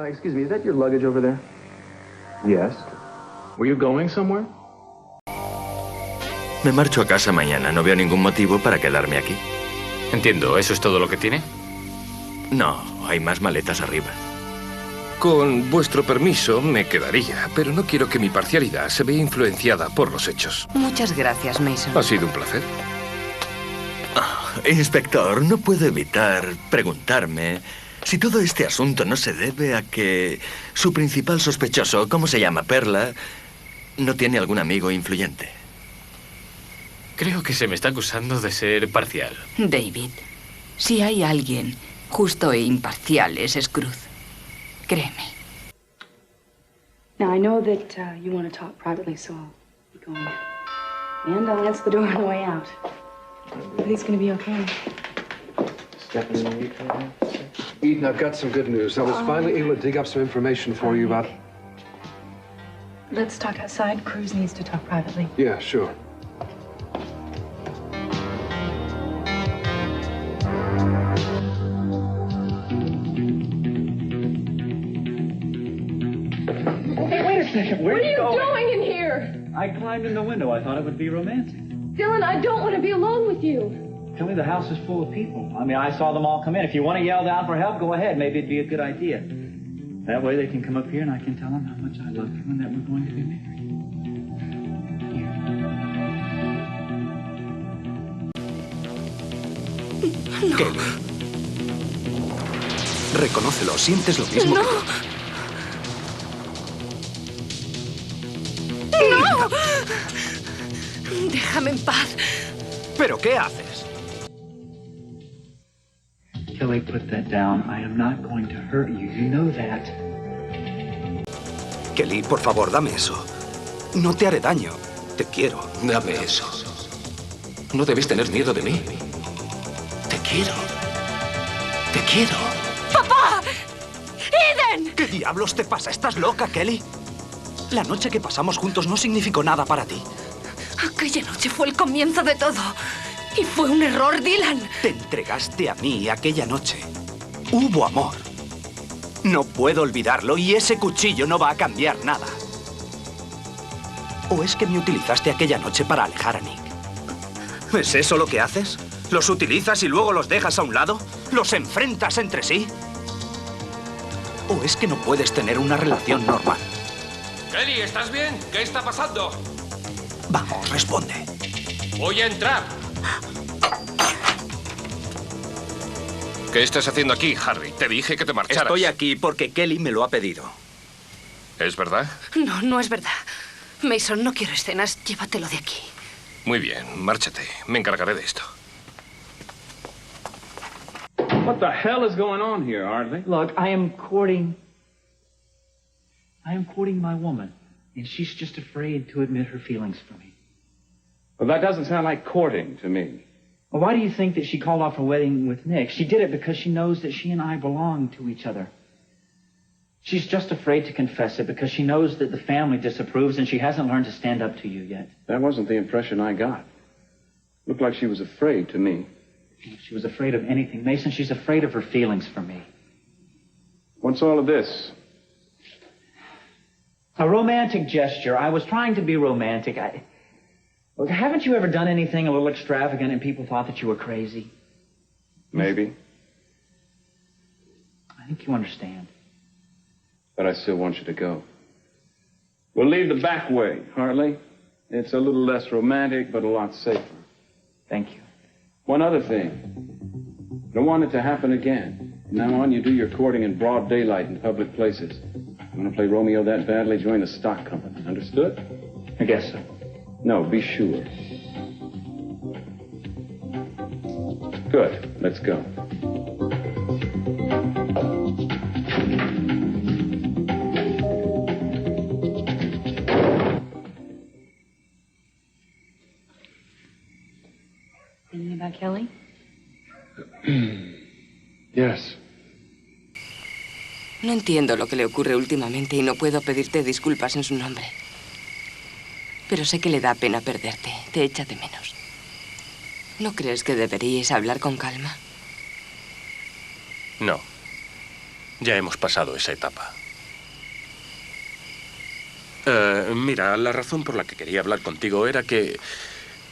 Excuse me, is that your luggage over there? Yes. Were you going somewhere? Me marcho a casa mañana. No veo ningún motivo para quedarme aquí. Entiendo, ¿eso es todo lo que tiene? No, hay más maletas arriba. Con vuestro permiso, me quedaría, pero no quiero que mi parcialidad se vea influenciada por los hechos. Muchas gracias, Mason. Ha sido un placer. Inspector, no puedo evitar preguntarme si todo este asunto no se debe a que su principal sospechoso, ¿cómo se llama? Perla, no tiene algún amigo influyente. Creo que se me está acusando de ser parcial. David, si hay alguien justo e imparcial, es Scrooge. Créeme. Now, I know that you want to talk privately, so I'll be going. And I'll answer the door on the way out. Everything's going to be okay. Stepping in the Eden, I've got some good news. I was finally able to dig up some information for you about... Let's talk outside. Cruz needs to talk privately. Yeah, sure. Where are you going in here? I climbed in the window. I thought it would be romantic. Dylan, I don't want to be alone with you. Tell me the house is full of people. I mean, I saw them all come in. If you want to yell down for help, go ahead. Maybe it'd be a good idea. That way they can come up here and I can tell them how much I love you and that we're going to be married. No. Kelly. Reconócelo, sientes lo mismo. No. ¡No! Déjame en paz. ¿Pero qué haces? Kelly, put that down. I am not going to hurt you. You know that. Kelly, por favor, dame eso. No te haré daño. Te quiero. Dame eso. No debes tener miedo de mí. Te quiero. Te quiero. ¡Papá! ¡Eden! ¿Qué diablos te pasa? ¿Estás loca, Kelly? La noche que pasamos juntos no significó nada para ti. Aquella noche fue el comienzo de todo. Y fue un error, Dylan. Te entregaste a mí aquella noche. Hubo amor. No puedo olvidarlo y ese cuchillo no va a cambiar nada. ¿O es que me utilizaste aquella noche para alejar a Nick? ¿Es eso lo que haces? ¿Los utilizas y luego los dejas a un lado? ¿Los enfrentas entre sí? ¿O es que no puedes tener una relación normal? Kelly, ¿estás bien? ¿Qué está pasando? Vamos, responde. Voy a entrar. ¿Qué estás haciendo aquí, Harry? Te dije que te marcharas. Estoy aquí porque Kelly me lo ha pedido. ¿Es verdad? No, no es verdad. Mason, no quiero escenas. Llévatelo de aquí. Muy bien, márchate. Me encargaré de esto. What the hell is going on here, Ardley? Look, I am courting my woman, and she's just afraid to admit her feelings for me. Well, that doesn't sound like courting to me. Well, why do you think that she called off her wedding with Nick? She did it because she knows that she and I belong to each other. She's just afraid to confess it because she knows that the family disapproves and she hasn't learned to stand up to you yet. That wasn't the impression I got. Looked like she was afraid to me. If she was afraid of anything, Mason, she's afraid of her feelings for me. What's all of this? A romantic gesture. I was trying to be romantic. Look, haven't you ever done anything a little extravagant and people thought that you were crazy? Maybe. I think you understand. But I still want you to go. We'll leave the back way, Hartley. It's a little less romantic, but a lot safer. Thank you. One other thing. Don't want it to happen again. From now on, you do your courting in broad daylight in public places. You want to play Romeo that badly, join the stock company. Understood? I guess so. No, be sure. Good. Let's go. Thinking about Kelly? Yes. No entiendo lo que le ocurre últimamente y no puedo pedirte disculpas en su nombre. Pero sé que le da pena perderte. Te echa de menos. ¿No crees que deberíais hablar con calma? No. Ya hemos pasado esa etapa. Mira, la razón por la que quería hablar contigo era que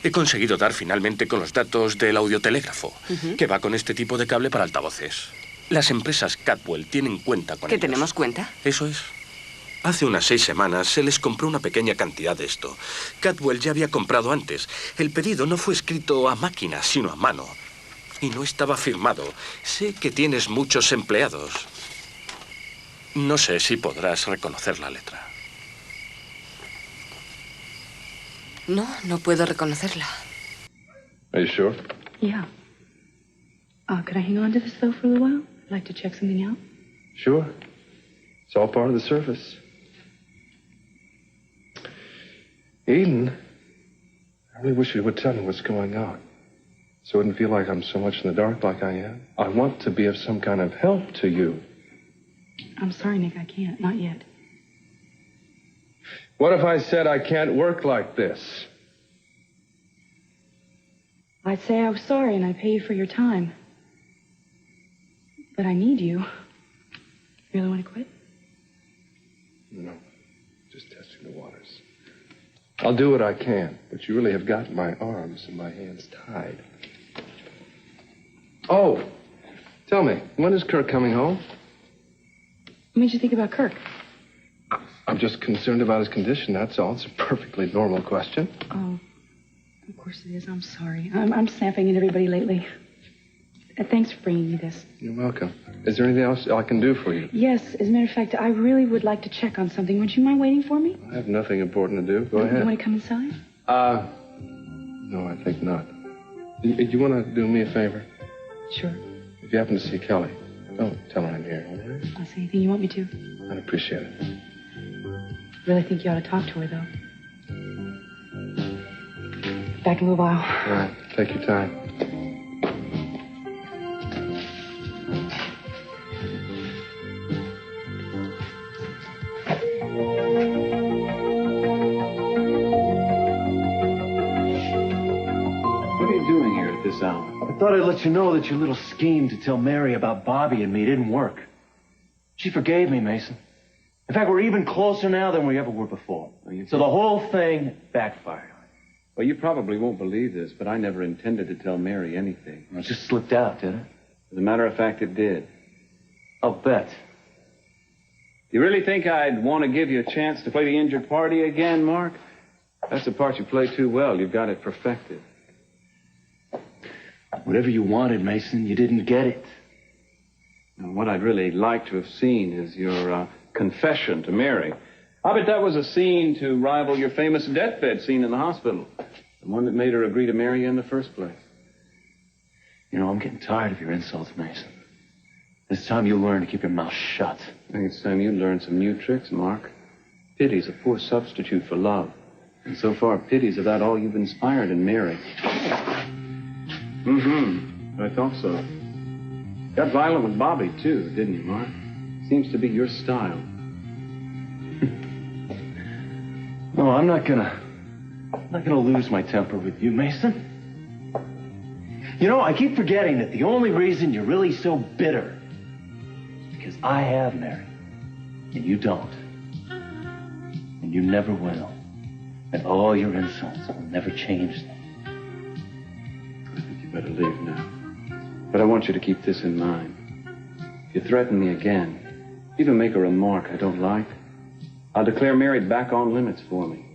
he conseguido dar finalmente con los datos del audiotelégrafo, que va con este tipo de cable para altavoces. Las empresas Catwell tienen cuenta con ellos. ¿Que tenemos cuenta? Eso es. Hace unas 6 semanas se les compró una pequeña cantidad de esto. Catwell ya había comprado antes. El pedido no fue escrito a máquina, sino a mano. Y no estaba firmado. Sé que tienes muchos empleados. No sé si podrás reconocer la letra. No, no puedo reconocerla. Are you sure? Yeah. Could I hang on to this, though, for a little while? I'd like to check something out. Sure. It's all part of the service. Eden, I really wish you would tell me what's going on, so I wouldn't feel like I'm so much in the dark like I am. I want to be of some kind of help to you. I'm sorry, Nick, I can't. Not yet. What if I said I can't work like this? I'd say I was sorry and I'd pay you for your time. But I need you. You really want to quit? No, just testing the waters. I'll do what I can, but you really have got my arms and my hands tied. Oh, tell me, when is Kirk coming home? What made you think about Kirk? I'm just concerned about his condition, that's all. It's a perfectly normal question. Oh, of course it is. I'm sorry. I'm snapping at everybody lately. Thanks for bringing me this. You're welcome. Is there anything else I can do for you? Yes, as a matter of fact, I really would like to check on something. Would you mind waiting for me? I have nothing important to do. Go ahead. You want to come inside? No, I think not. You want to do me a favor? Sure. If you happen to see Kelly, don't tell her I'm here, all right? I'll say anything you want me to. I'd appreciate it. Really think you ought to talk to her, though. Back in a little while. All right, take your time. What are you doing here at this hour? I thought I'd let you know that your little scheme to tell Mary about Bobby and me didn't work. She forgave me, Mason. In fact, we're even closer now than we ever were before. So the whole thing backfired. Well, you probably won't believe this, but I never intended to tell Mary anything. It just slipped out, did it? As a matter of fact, it did. I'll bet. You really think I'd want to give you a chance to play the injured party again, Mark? That's the part you play too well. You've got it perfected. Whatever you wanted, Mason, you didn't get it. And what I'd really like to have seen is your confession to Mary. I bet that was a scene to rival your famous deathbed scene in the hospital. The one that made her agree to marry you in the first place. You know, I'm getting tired of your insults, Mason. It's time you learn to keep your mouth shut. I think it's time you learned some new tricks, Mark. Pity's a poor substitute for love. And so far, pity's about all you've inspired in Mary. I thought so. Got violent with Bobby, too, didn't you, Mark? Seems to be your style. No, I'm not gonna lose my temper with you, Mason. You know, I keep forgetting that the only reason you're really so bitter is because I have Mary, and you don't. And you never will. And all your insults will never change them. I think you better leave now. But I want you to keep this in mind. If you threaten me again, even make a remark I don't like, I'll declare Mary back on limits for me.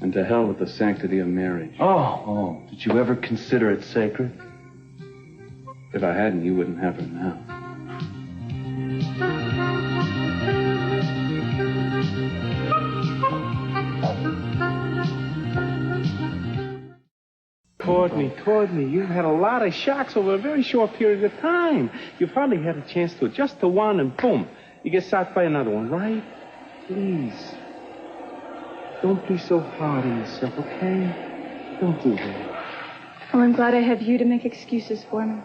And to hell with the sanctity of marriage. Oh, did you ever consider it sacred? If I hadn't, you wouldn't have her now. Courtney, you've had a lot of shocks over a very short period of time. You probably had a chance to adjust to one and boom, you get shocked by another one, right? Please. Don't be so hard on yourself, okay? Don't do that. Well, I'm glad I have you to make excuses for me.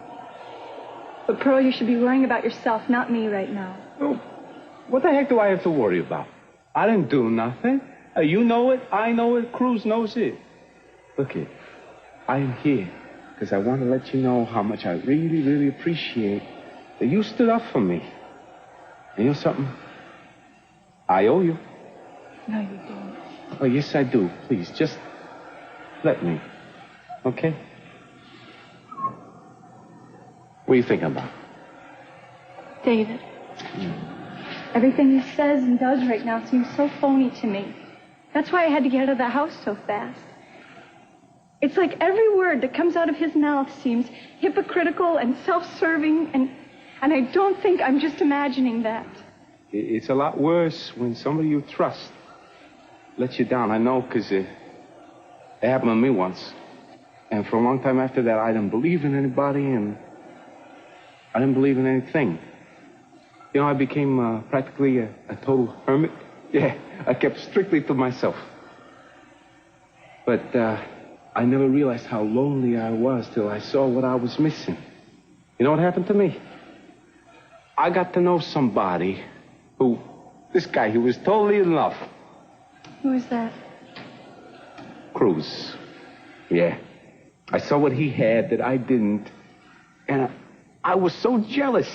But, Pearl, you should be worrying about yourself, not me right now. Well, what the heck do I have to worry about? I didn't do nothing. You know it, I know it, Cruz knows it. Look it, I am here because I want to let you know how much I really, really appreciate that you stood up for me. You know something? I owe you. No, you don't. Oh, yes, I do. Please, just let me. Okay? What are you thinking about? David. Everything he says and does right now seems so phony to me. That's why I had to get out of the house so fast. It's like every word that comes out of his mouth seems hypocritical and self-serving, and I don't think I'm just imagining that. It's a lot worse when somebody you trust lets you down. I know, because it happened to me once. And for a long time after that, I didn't believe in anybody, and I didn't believe in anything. You know, I became practically a total hermit. Yeah, I kept strictly to myself. But I never realized how lonely I was till I saw what I was missing. You know what happened to me? I got to know somebody this guy, he was totally in love. Who is that? Cruz. Yeah. I saw what he had that I didn't, and I was so jealous.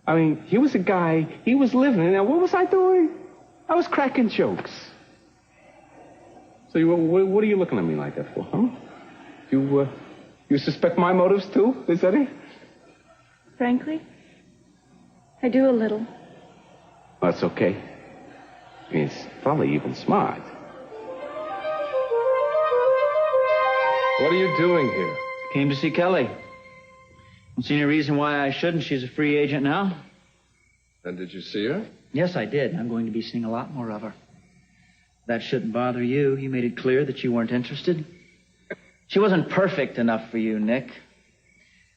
I mean, he was a guy, he was living, and what was I doing? I was cracking jokes. So what are you looking at me like that for, huh? You suspect my motives too? Is that it? Frankly, I do a little. That's okay. I mean, it's probably even smart. What are you doing here? Came to see Kelly. Don't see any reason why I shouldn't. She's a free agent now. And did you see her? Yes, I did. I'm going to be seeing a lot more of her. That shouldn't bother you. You made it clear that you weren't interested. She wasn't perfect enough for you, Nick.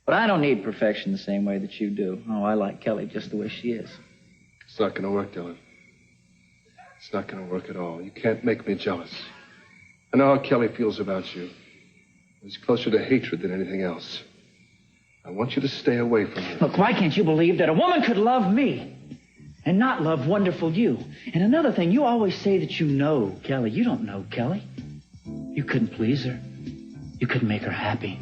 But I don't need perfection the same way that you do. Oh, I like Kelly just the way she is. It's not going to work, Dylan. It's not going to work at all. You can't make me jealous. I know how Kelly feels about you. It's closer to hatred than anything else. I want you to stay away from her. Look, why can't you believe that a woman could love me and not love wonderful you? And another thing, you always say that you know Kelly. You don't know Kelly. You couldn't please her. You couldn't make her happy.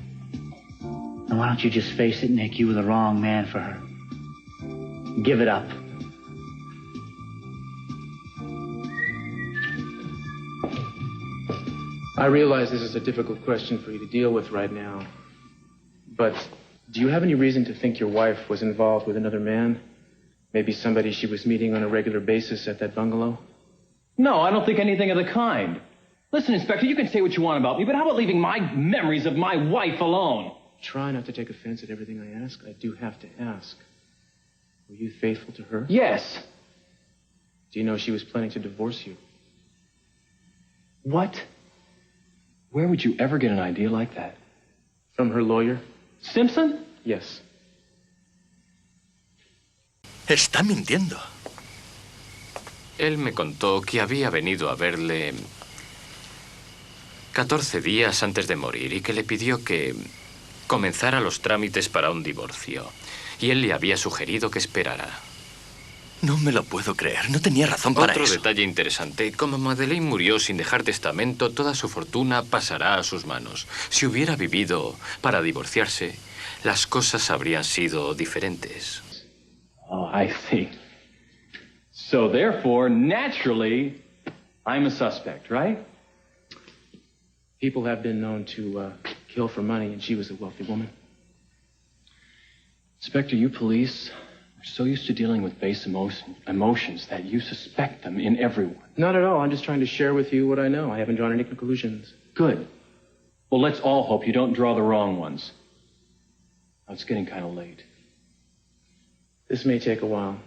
And why don't you just face it, Nick? You were the wrong man for her. Give it up. I realize this is a difficult question for you to deal with right now. But do you have any reason to think your wife was involved with another man? Maybe somebody she was meeting on a regular basis at that bungalow? No, I don't think anything of the kind. Listen, Inspector, you can say what you want about me, but how about leaving my memories of my wife alone? Try not to take offense at everything I ask. I do have to ask. Were you faithful to her? Yes. Do you know she was planning to divorce you? What? Where would you ever get an idea like that? From her lawyer? Simpson? Yes. Está mintiendo. Él me contó que había venido a verle 14 días antes de morir y que le pidió que comenzara los trámites para un divorcio. Y él le había sugerido que esperara. No me lo puedo creer. No tenía razón para eso. Otro detalle interesante. Como Madeleine murió sin dejar testamento, toda su fortuna pasará a sus manos. Si hubiera vivido para divorciarse, las cosas habrían sido diferentes. Oh, I see. So therefore, naturally, I'm a suspect, right? People have been known to kill for money, and she was a wealthy woman. Inspector, you police are so used to dealing with base emotions that you suspect them in everyone. Not at all. I'm just trying to share with you what I know. I haven't drawn any conclusions. Good. Well, let's all hope you don't draw the wrong ones. Now, it's getting kind of late. This may take a while.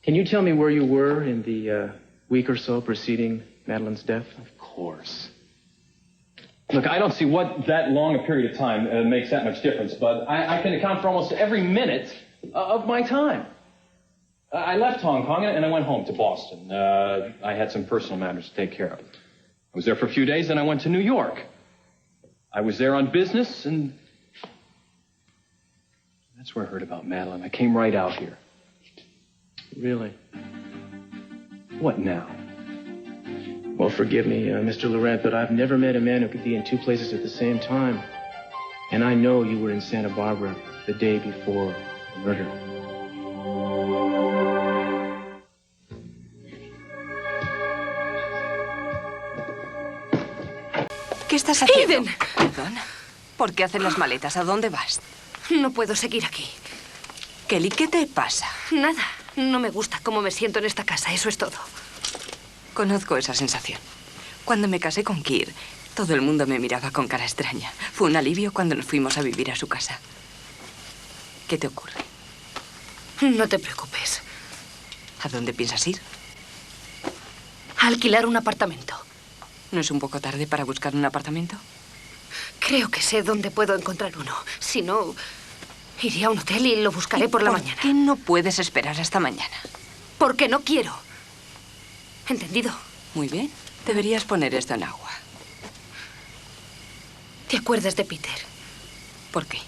Can you tell me where you were in the week or so preceding Madeleine's death? Of course. Look, I don't see what that long a period of time makes that much difference, but I can account for almost every minute of my time. I left Hong Kong and I went home to Boston. I had some personal matters to take care of. I was there for a few days, then I went to New York. I was there on business, and that's where I heard about Madeleine. I came right out here. Really? What now? Well, forgive me, Mr. Laurent, but I've never met a man who could be in two places at the same time. And I know you were in Santa Barbara the day before the murder. ¿Qué estás haciendo? ¡Eden! Perdona. ¿Por qué haces las maletas? ¿A dónde vas? No puedo seguir aquí. Kelly, ¿qué te pasa? Nada. No me gusta cómo me siento en esta casa, eso es todo. Conozco esa sensación. Cuando me casé con Kir, todo el mundo me miraba con cara extraña. Fue un alivio cuando nos fuimos a vivir a su casa. ¿Qué te ocurre? No te preocupes. ¿A dónde piensas ir? A alquilar un apartamento. ¿No es un poco tarde para buscar un apartamento? Creo que sé dónde puedo encontrar uno. Si no, iré a un hotel y lo buscaré por la mañana. ¿Por qué no puedes esperar hasta mañana? Porque no quiero. ¿Entendido? Muy bien. Deberías poner esto en agua. ¿Te acuerdas de Peter? ¿Por qué?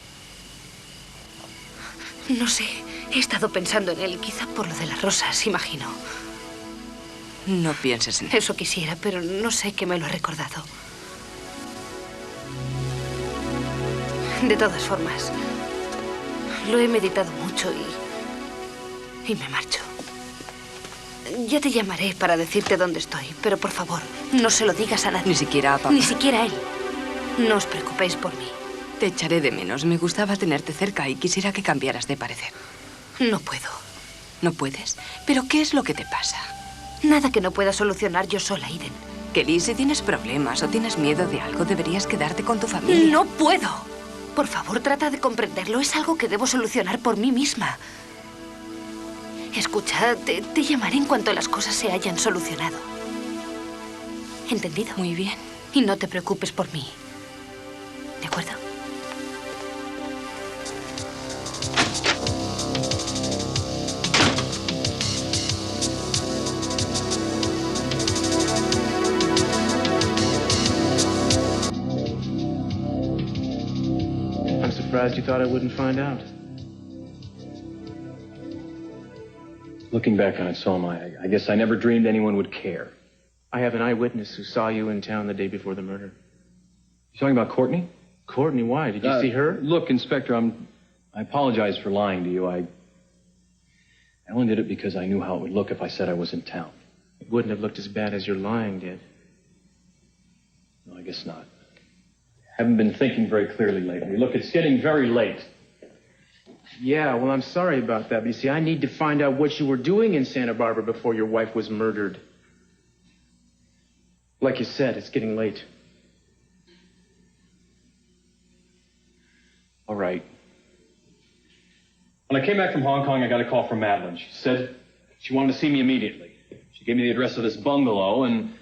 No sé. He estado pensando en él, quizá por lo de las rosas, imagino. No pienses en eso. Quisiera, pero no sé qué me lo ha recordado. De todas formas, lo he meditado mucho y me marcho. Ya te llamaré para decirte dónde estoy, pero por favor, no se lo digas a nadie. Ni siquiera a papá. Ni siquiera a él. No os preocupéis por mí. Te echaré de menos. Me gustaba tenerte cerca y quisiera que cambiaras de parecer. No puedo. ¿No puedes? ¿Pero qué es lo que te pasa? Nada que no pueda solucionar yo sola, Eden. Kelly, si tienes problemas o tienes miedo de algo, deberías quedarte con tu familia. ¡No puedo! Por favor, trata de comprenderlo. Es algo que debo solucionar por mí misma. Escucha, te llamaré en cuanto las cosas se hayan solucionado. ¿Entendido? Muy bien. Y no te preocupes por mí. ¿De acuerdo? I'm surprised you thought I wouldn't find out. Looking back on it, so am I. I guess I never dreamed anyone would care. I have an eyewitness who saw you in town the day before the murder. You talking about Courtney? Courtney, why? Did you see her? Look, Inspector, I apologize for lying to you. I only did it because I knew how it would look if I said I was in town. It wouldn't have looked as bad as your lying did. No, I guess not. Haven't been thinking very clearly lately. Look, it's getting very late. Yeah, well, I'm sorry about that. But you see, I need to find out what you were doing in Santa Barbara before your wife was murdered. Like you said, it's getting late. All right. When I came back from Hong Kong, I got a call from Madeline. She said she wanted to see me immediately. She gave me the address of this bungalow and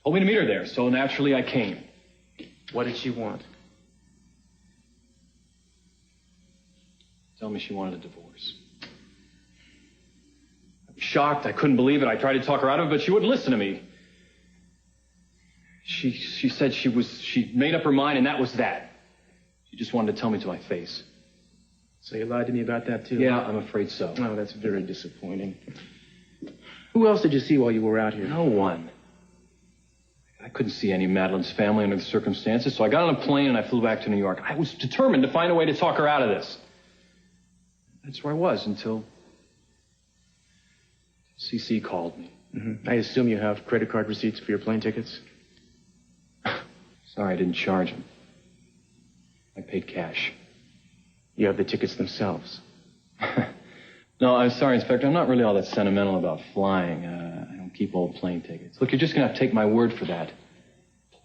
told me to meet her there, so naturally I came. What did she want? Tell me she wanted a divorce. I was shocked. I couldn't believe it. I tried to talk her out of it, but she wouldn't listen to me. She said she'd made up her mind, and that was that. She just wanted to tell me to my face. So you lied to me about that, too? Yeah, I'm afraid so. Oh, that's very disappointing. Who else did you see while you were out here? No one. I couldn't see any of Madeline's family under the circumstances, so I got on a plane and I flew back to New York. I was determined to find a way to talk her out of this. That's where I was until CC called me. Mm-hmm. I assume you have credit card receipts for your plane tickets? Sorry, I didn't charge them. I paid cash. You have the tickets themselves? No, I'm sorry, Inspector. I'm not really all that sentimental about flying. I don't keep old plane tickets. Look, you're just going to have to take my word for that.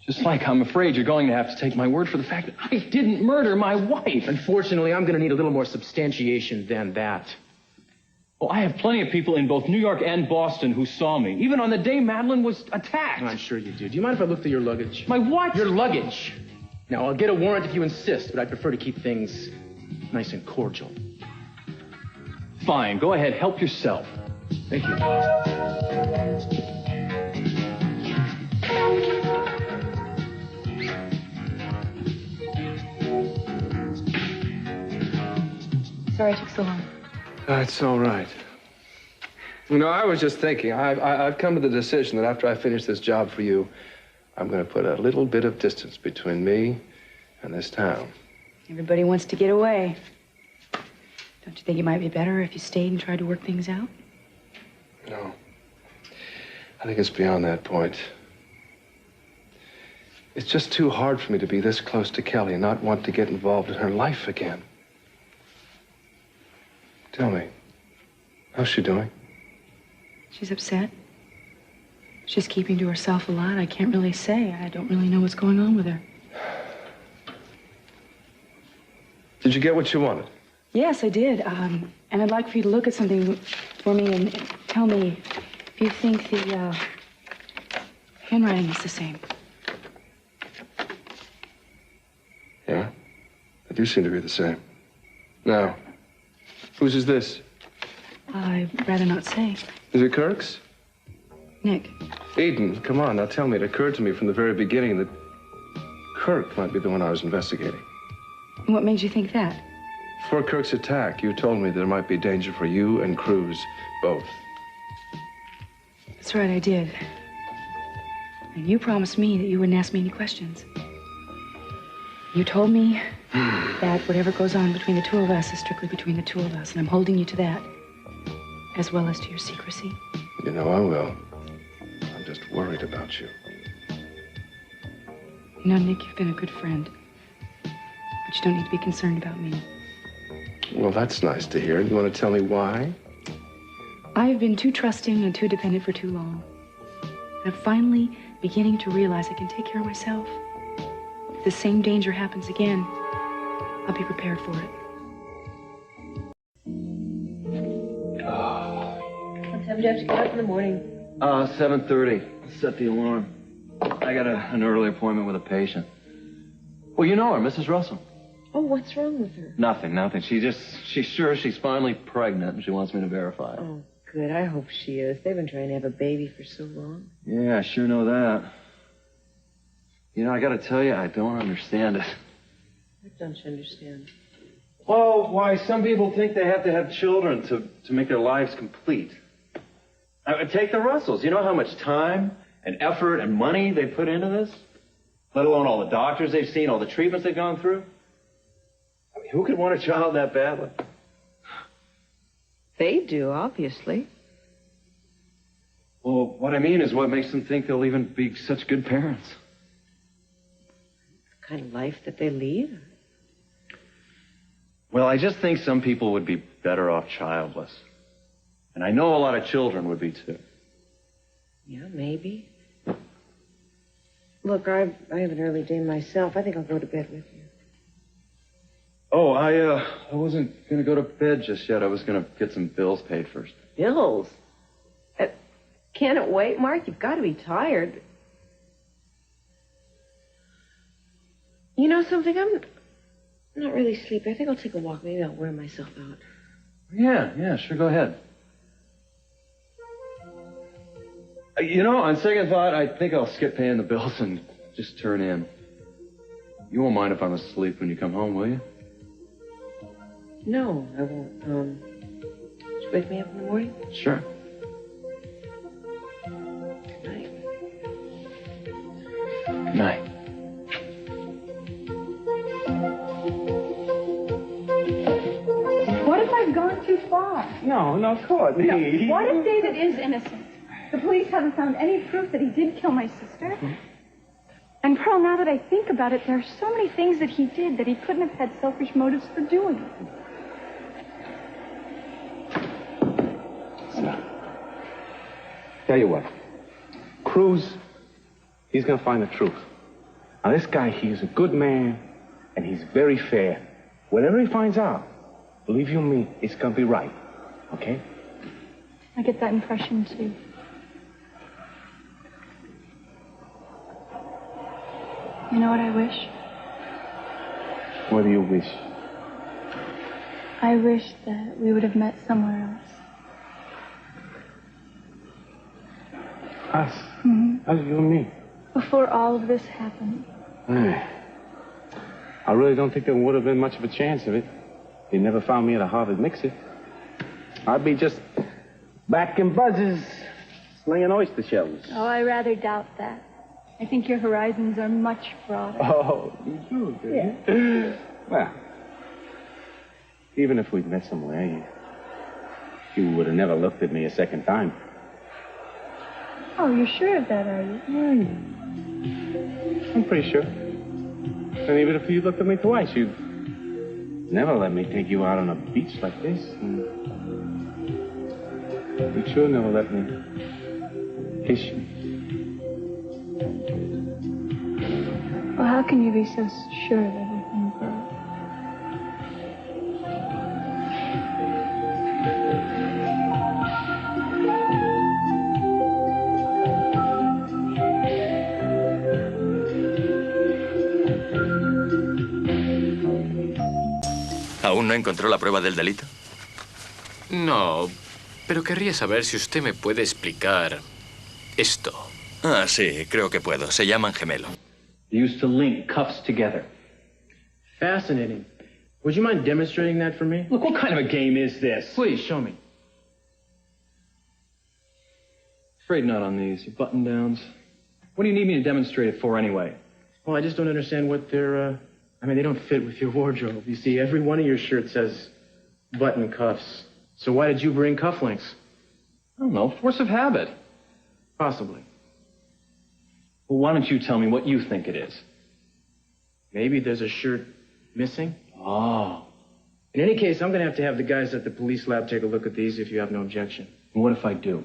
Just like I'm afraid you're going to have to take my word for the fact that I didn't murder my wife. Unfortunately, I'm going to need a little more substantiation than that. Oh, I have plenty of people in both New York and Boston who saw me, even on the day Madeline was attacked. I'm sure you do. Do you mind if I look through your luggage? My what? Your luggage. Now, I'll get a warrant if you insist, but I'd prefer to keep things nice and cordial. Fine. Go ahead. Help yourself. Thank you. Sorry it took so long. That's all right. You know, I was just thinking, I've come to the decision that after I finish this job for you, I'm going to put a little bit of distance between me and this town. Everybody wants to get away. Don't you think it might be better if you stayed and tried to work things out? No. I think it's beyond that point. It's just too hard for me to be this close to Kelly and not want to get involved in her life again. Tell me, how's she doing? She's upset. She's keeping to herself a lot. I can't really say. I don't really know what's going on with her. Did you get what you wanted? Yes, I did. And I'd like for you to look at something for me and tell me if you think the handwriting is the same. Yeah, they do seem to be the same. Now, whose is this? I'd rather not say. Is it Kirk's? Nick. Eden, come on, now tell me. It occurred to me from the very beginning that Kirk might be the one I was investigating. What made you think that? Before Kirk's attack, you told me there might be danger for you and Cruz, both. That's right, I did. And you promised me that you wouldn't ask me any questions. You told me that whatever goes on between the two of us is strictly between the two of us, and I'm holding you to that, as well as to your secrecy. You know I will. I'm just worried about you. You know, Nick, you've been a good friend, but you don't need to be concerned about me. Well, that's nice to hear. You want to tell me why? I've been too trusting and too dependent for too long. I'm finally beginning to realize I can take care of myself. If the same danger happens again, I'll be prepared for it. What time do you have to get up in the morning? 7:30. Set the alarm. I got an early appointment with a patient. Well, you know her, Mrs. Russell. Oh, what's wrong with her? Nothing. She's sure she's finally pregnant and she wants me to verify it. Oh, good. I hope she is. They've been trying to have a baby for so long. Yeah, I sure know that. You know, I gotta tell you, I don't understand it. What don't you understand? Well, why some people think they have to have children to make their lives complete. Take the Russells. You know how much time and effort and money they put into this? Let alone all the doctors they've seen, all the treatments they've gone through. I mean, who could want a child that badly? They do, obviously. Well, what I mean is what makes them think they'll even be such good parents. The kind of life that they lead? Well, I just think some people would be better off childless. And I know a lot of children would be, too. Yeah, maybe. Look, I have an early day myself. I think I'll go to bed with you. Oh, I wasn't going to go to bed just yet. I was going to get some bills paid first. Bills? Can't it wait, Mark? You've got to be tired. You know something? I'm not really sleepy. I think I'll take a walk. Maybe I'll wear myself out. Yeah, sure, go ahead. You know, on second thought, I think I'll skip paying the bills and just turn in. You won't mind if I'm asleep when you come home, will you? No, I won't. Did you wake me up in the morning? Sure. Good night. Good night. What if I've gone too far? No, Courtney. No. What if David is innocent? The police haven't found any proof that he did kill my sister. Mm-hmm. And Pearl, now that I think about it, there are so many things that he did that he couldn't have had selfish motives for doing. Tell you what, Cruz, he's gonna find the truth. Now, this guy, he's a good man, and he's very fair. Whatever he finds out, believe you me, it's gonna be right, okay? I get that impression, too. You know what I wish? What do you wish? I wish that we would have met somewhere else. Us? Mm-hmm. Us, you and me? Before all of this happened. I really don't think there would have been much of a chance of it. They never found me at a Harvard mixer. I'd be just back in Buzz's, slinging oyster shells. Oh, I rather doubt that. I think your horizons are much broader. Oh, you do, do you? Well, even if we'd met somewhere, you would have never looked at me a second time. Oh, you're sure of that, are you? I'm pretty sure. And even if you looked at me twice, you'd never let me take you out on a beach like this. And you'd sure never let me kiss you. Well, how can you be so sure of everything, Bert? ¿Aún no encontró la prueba del delito? No, pero querría saber si usted me puede explicar esto. Ah, sí, creo que puedo. Se llaman gemelo. They used to link cuffs together. Fascinating. Would you mind demonstrating that for me? Look, what kind of a game is this? Please, show me. Afraid not on these. Your button-downs. What do you need me to demonstrate it for anyway? Well, I just don't understand what they're, I mean, they don't fit with your wardrobe. You see, every one of your shirts says button cuffs. So why did you bring cufflinks? I don't know. Force of habit. Possibly. Well, why don't you tell me what you think it is? Maybe there's a shirt missing. Oh. In any case, I'm going to have the guys at the police lab take a look at these if you have no objection. And what if I do?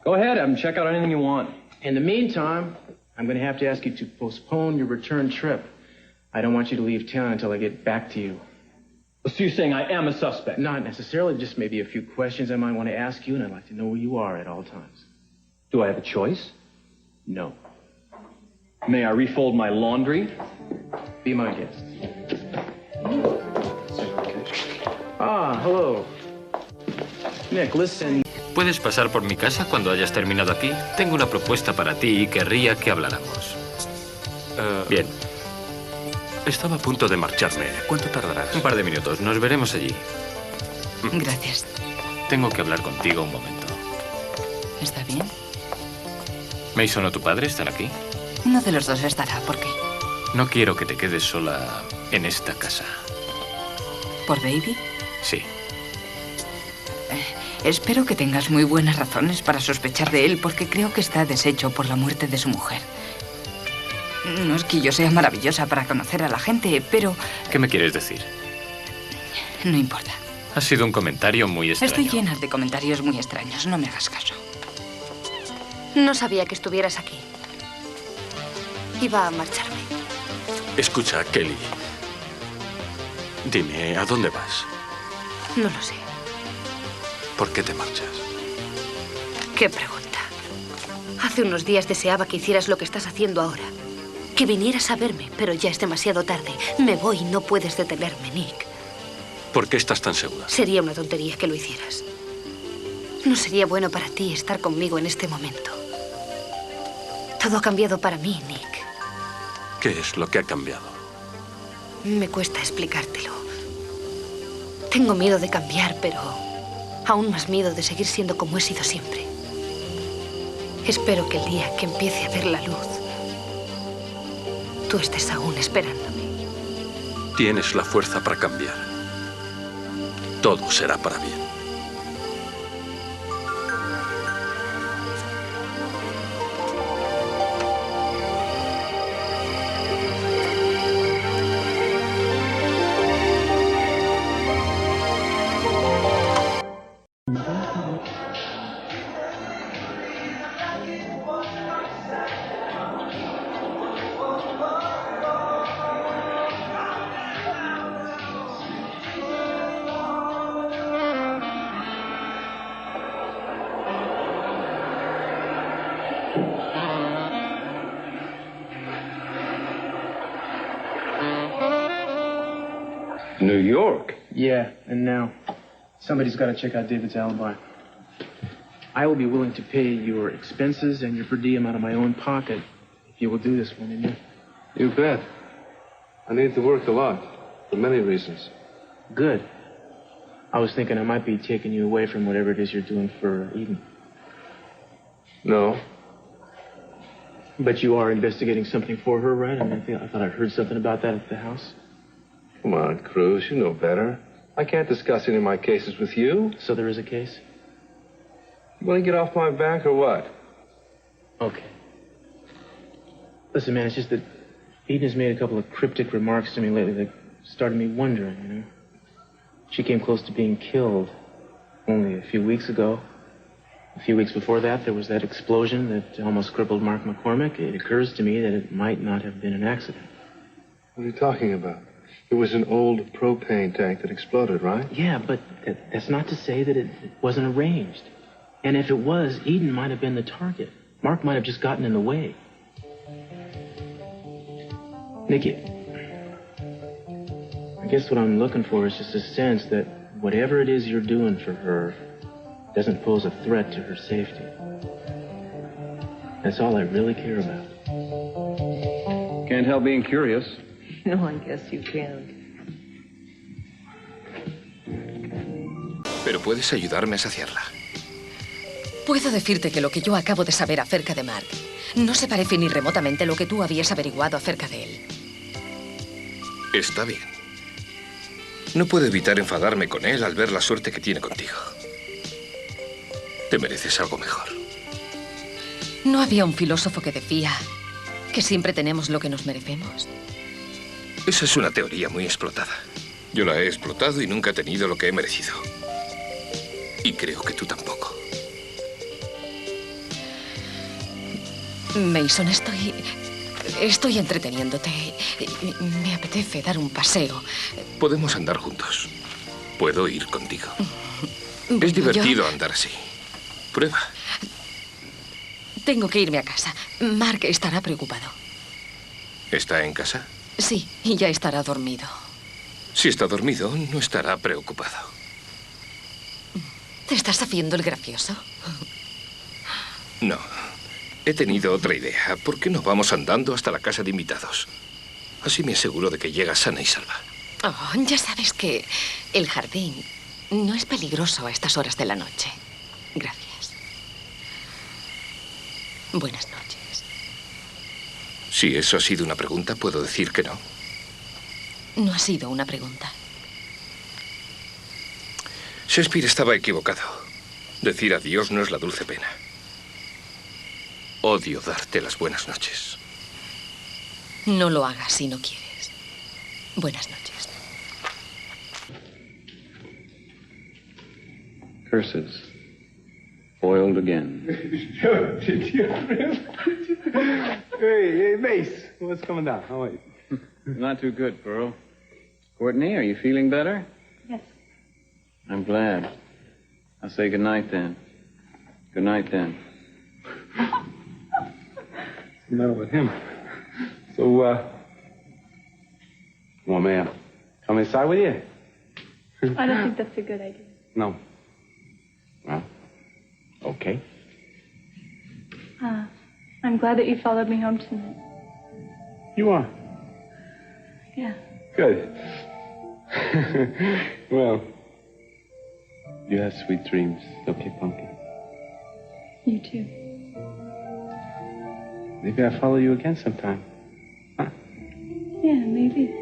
Go ahead, Evan. Check out anything you want. In the meantime, I'm going to have to ask you to postpone your return trip. I don't want you to leave town until I get back to you. So you're saying I am a suspect? Not necessarily, just maybe a few questions I might want to ask you, and I'd like to know where you are at all times. Do I have a choice? No. May I refold my laundry? Be my guest. Ah, hello. Nick, listen. ¿Puedes pasar por mi casa cuando hayas terminado aquí? Tengo una propuesta para ti y querría que habláramos. Bien. Estaba a punto de marcharme. ¿Cuánto tardarás? Un par de minutos. Nos veremos allí. Gracias. Tengo que hablar contigo un momento. ¿Está bien? ¿Mason o tu padre están aquí? Uno de los dos estará. ¿Por qué? No quiero que te quedes sola en esta casa. ¿Por Baby? Sí. Espero que tengas muy buenas razones para sospechar de él, porque creo que está deshecho por la muerte de su mujer. No es que yo sea maravillosa para conocer a la gente, pero... ¿Qué me quieres decir? No importa. Ha sido un comentario muy extraño. Estoy llena de comentarios muy extraños. No me hagas caso. No sabía que estuvieras aquí. Iba a marcharme. Escucha, Kelly. Dime, ¿a dónde vas? No lo sé. ¿Por qué te marchas? ¿Qué pregunta? Hace unos días deseaba que hicieras lo que estás haciendo ahora. Que vinieras a verme, pero ya es demasiado tarde. Me voy y no puedes detenerme, Nick. ¿Por qué estás tan segura? Sería una tontería que lo hicieras. No sería bueno para ti estar conmigo en este momento. Todo ha cambiado para mí, Nick. ¿Qué es lo que ha cambiado? Me cuesta explicártelo. Tengo miedo de cambiar, pero aún más miedo de seguir siendo como he sido siempre. Espero que el día que empiece a ver la luz, tú estés aún esperándome. Tienes la fuerza para cambiar. Todo será para bien. New York? Yeah, and now somebody's got to check out David's alibi. I will be willing to pay your expenses and your per diem out of my own pocket if you will do this for me, Nick. You bet. I need to work a lot, for many reasons. Good. I was thinking I might be taking you away from whatever it is you're doing for Eden. No. But you are investigating something for her, right? I mean, I thought I heard something about that at the house. Come on, Cruz, you know better. I can't discuss any of my cases with you. So there is a case? You want to get off my back or what? Okay. Listen, man, it's just that Eden has made a couple of cryptic remarks to me lately that started me wondering, you know? She came close to being killed only a few weeks ago. A few weeks before that, there was that explosion that almost crippled Mark McCormick. It occurs to me that it might not have been an accident. What are you talking about? It was an old propane tank that exploded, right? Yeah, but that's not to say that it wasn't arranged. And if it was, Eden might have been the target. Mark might have just gotten in the way. Nikki, I guess what I'm looking for is just a sense that whatever it is you're doing for her doesn't pose a threat to her safety. That's all I really care about. Can't help being curious. No, I guess you can't. Pero puedes ayudarme a saciarla. Puedo decirte que lo que yo acabo de saber acerca de Mark no se parece ni remotamente a lo que tú habías averiguado acerca de él. Está bien. No puedo evitar enfadarme con él al ver la suerte que tiene contigo. Te mereces algo mejor. ¿No había un filósofo que decía que siempre tenemos lo que nos merecemos? Esa es una teoría muy explotada. Yo la he explotado y nunca he tenido lo que he merecido. Y creo que tú tampoco. Mason, estoy entreteniéndote. Me apetece dar un paseo. Podemos andar juntos. Puedo ir contigo. Es divertido andar así. Prueba. Tengo que irme a casa. Mark estará preocupado. ¿Está en casa? Sí, y ya estará dormido. Si está dormido, no estará preocupado. ¿Te estás haciendo el gracioso? No. He tenido otra idea. ¿Por qué no vamos andando hasta la casa de invitados? Así me aseguro de que llegas sana y salva. Oh, ya sabes que el jardín no es peligroso a estas horas de la noche. Gracias. Buenas noches. Si eso ha sido una pregunta, puedo decir que no. No ha sido una pregunta. Shakespeare estaba equivocado. Decir adiós no es la dulce pena. Odio darte las buenas noches. No lo hagas si no quieres. Buenas noches. Curses. Foiled again. Hey, Mace. What's coming down? How are you? Not too good, Pearl. Courtney, are you feeling better? Yes. I'm glad. I'll say good night then. Good night then. What's the matter with him? So, come on, ma'am. Come inside with you? I don't think that's a good idea. No. Well, okay. I'm glad that you followed me home tonight. You are? Yeah. Good. Well, you have sweet dreams, okay, Pumpkin? You too. Maybe I'll follow you again sometime. Huh? Yeah, maybe.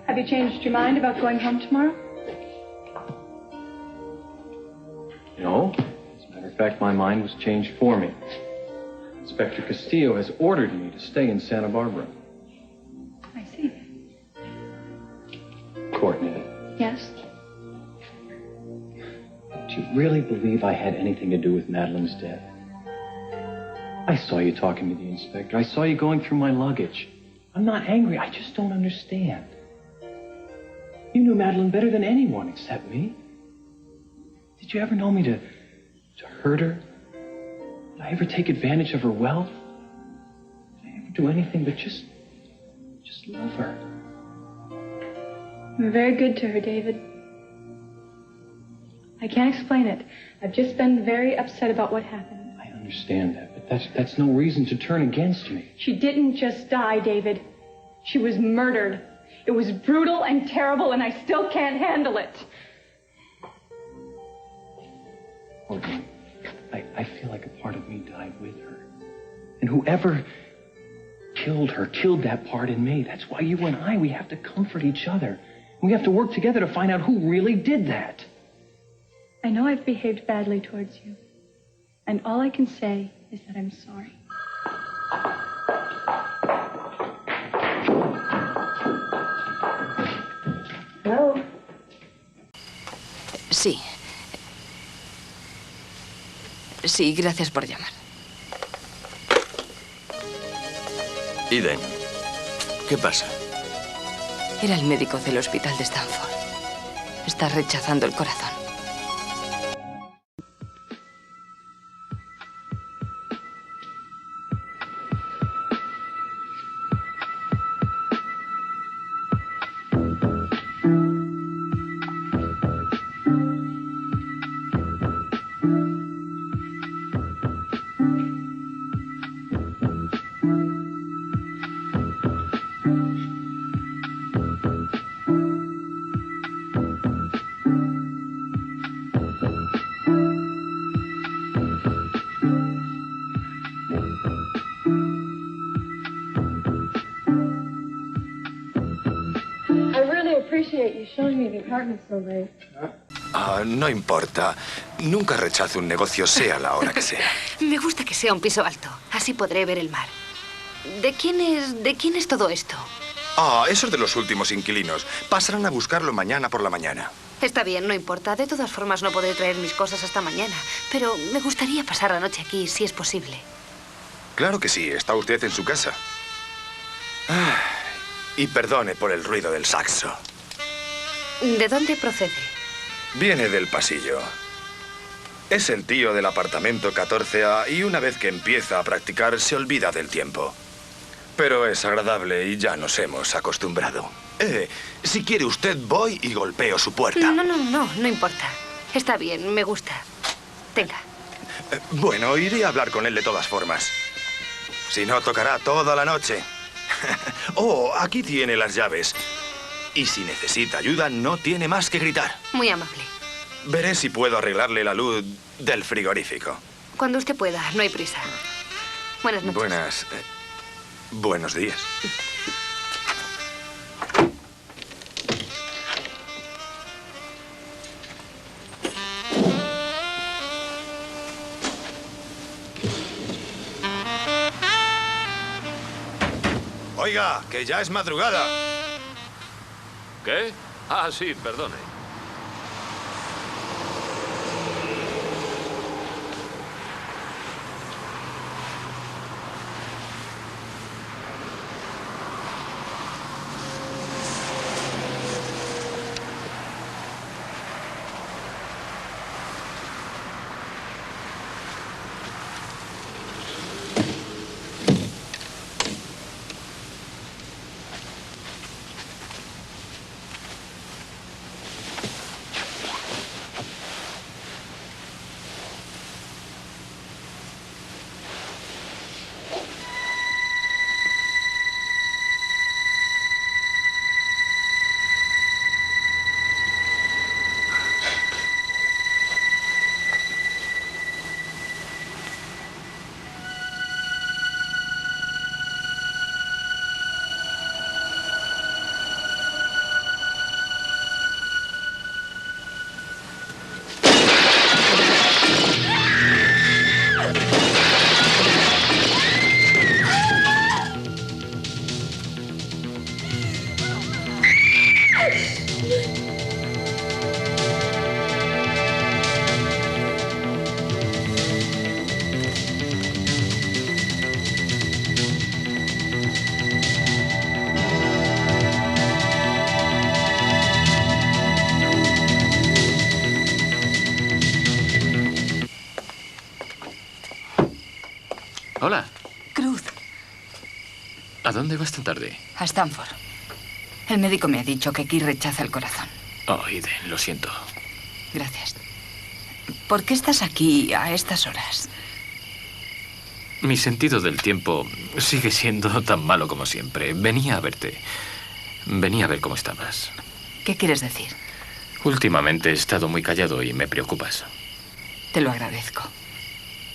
Have you changed your mind about going home tomorrow? No. As a matter of fact, my mind was changed for me. Inspector Castillo has ordered me to stay in Santa Barbara. I see. Courtney, Yes? do you really believe I had anything to do with Madeline's death? I saw you talking to the inspector. I saw you going through my luggage. I'm not angry. I just don't understand. You knew Madeline better than anyone except me. Did you ever know me to hurt her? Did I ever take advantage of her wealth? Did I ever do anything but just love her? You were very good to her, David. I can't explain it. I've just been very upset about what happened. I understand that, but that's no reason to turn against me. She didn't just die, David. She was murdered. It was brutal and terrible, and I still can't handle it. Courtney, I feel like a part of me died with her. And whoever killed her killed that part in me. That's why you and I, we have to comfort each other. We have to work together to find out who really did that. I know I've behaved badly towards you. And all I can say is that I'm sorry. Hello. Sí. Sí, gracias por llamar. Eden, ¿qué pasa? Era el médico del hospital de Stanford. Está rechazando el corazón. No importa. Nunca rechazo un negocio, sea la hora que sea. Me gusta que sea un piso alto. Así podré ver el mar. ¿De quién es todo esto? Eso es de los últimos inquilinos. Pasarán a buscarlo mañana por la mañana. Está bien, no importa. De todas formas, no podré traer mis cosas hasta mañana. Pero me gustaría pasar la noche aquí, si es posible. Claro que sí. Está usted en su casa. Y perdone por el ruido del saxo. ¿De dónde procede? Viene del pasillo. Es el tío del apartamento 14A y una vez que empieza a practicar se olvida del tiempo. Pero es agradable y ya nos hemos acostumbrado. Si quiere usted, voy y golpeo su puerta. No importa. Está bien, me gusta. Tenga. Bueno, iré a hablar con él de todas formas. Si no, tocará toda la noche. Aquí tiene las llaves. Y si necesita ayuda, no tiene más que gritar. Muy amable. Veré si puedo arreglarle la luz del frigorífico. Cuando usted pueda, no hay prisa. Buenas noches. Buenos días. Oiga, que ya es madrugada. ¿Qué? Sí, perdone. Hola. Cruz. ¿A dónde vas tan tarde? A Stanford. El médico me ha dicho que Keir rechaza el corazón. Eden, lo siento. Gracias. ¿Por qué estás aquí a estas horas? Mi sentido del tiempo sigue siendo tan malo como siempre. Venía a verte. Venía a ver cómo estabas. ¿Qué quieres decir? Últimamente he estado muy callado y me preocupas. Te lo agradezco.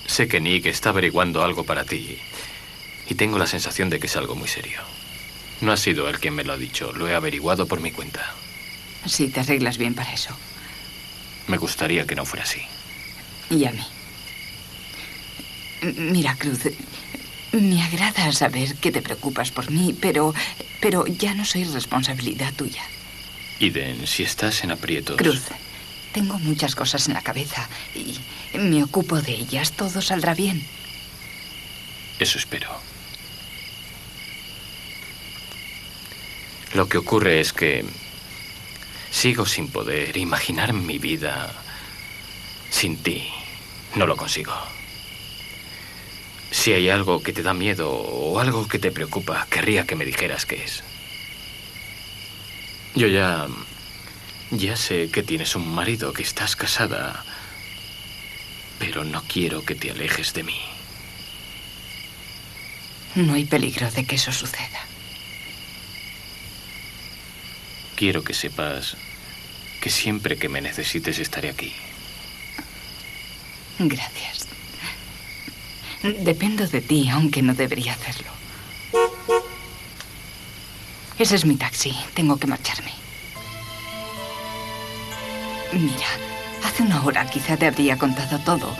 Sé que Nick está averiguando algo para ti y tengo la sensación de que es algo muy serio. No ha sido él quien me lo ha dicho. Lo he averiguado por mi cuenta. Sí, te arreglas bien para eso. Me gustaría que no fuera así. Y a mí. Mira, Cruz, me agrada saber que te preocupas por mí, pero ya no soy responsabilidad tuya. Eden, si estás en aprietos... Cruz, tengo muchas cosas en la cabeza y me ocupo de ellas. Todo saldrá bien. Eso espero. Lo que ocurre es que sigo sin poder imaginar mi vida sin ti. No lo consigo. Si hay algo que te da miedo o algo que te preocupa, querría que me dijeras qué es. Yo ya sé que tienes un marido, que estás casada, pero no quiero que te alejes de mí. No hay peligro de que eso suceda. Quiero que sepas que siempre que me necesites estaré aquí. Gracias. Dependo de ti, aunque no debería hacerlo. Ese es mi taxi. Tengo que marcharme. Mira, hace una hora quizá te habría contado todo,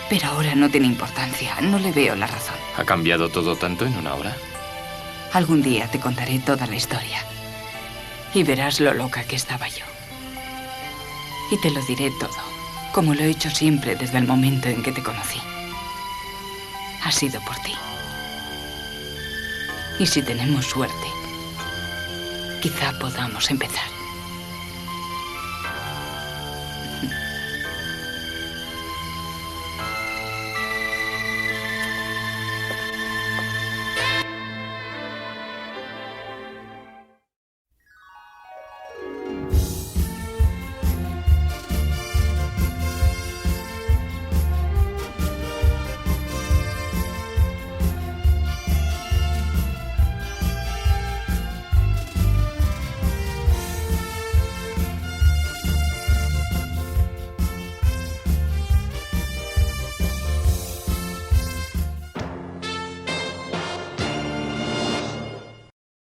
pero ahora no tiene importancia. No le veo la razón. ¿Ha cambiado todo tanto en una hora? Algún día te contaré toda la historia y verás lo loca que estaba yo. Y te lo diré todo, como lo he hecho siempre desde el momento en que te conocí. Ha sido por ti. Y si tenemos suerte, quizá podamos empezar.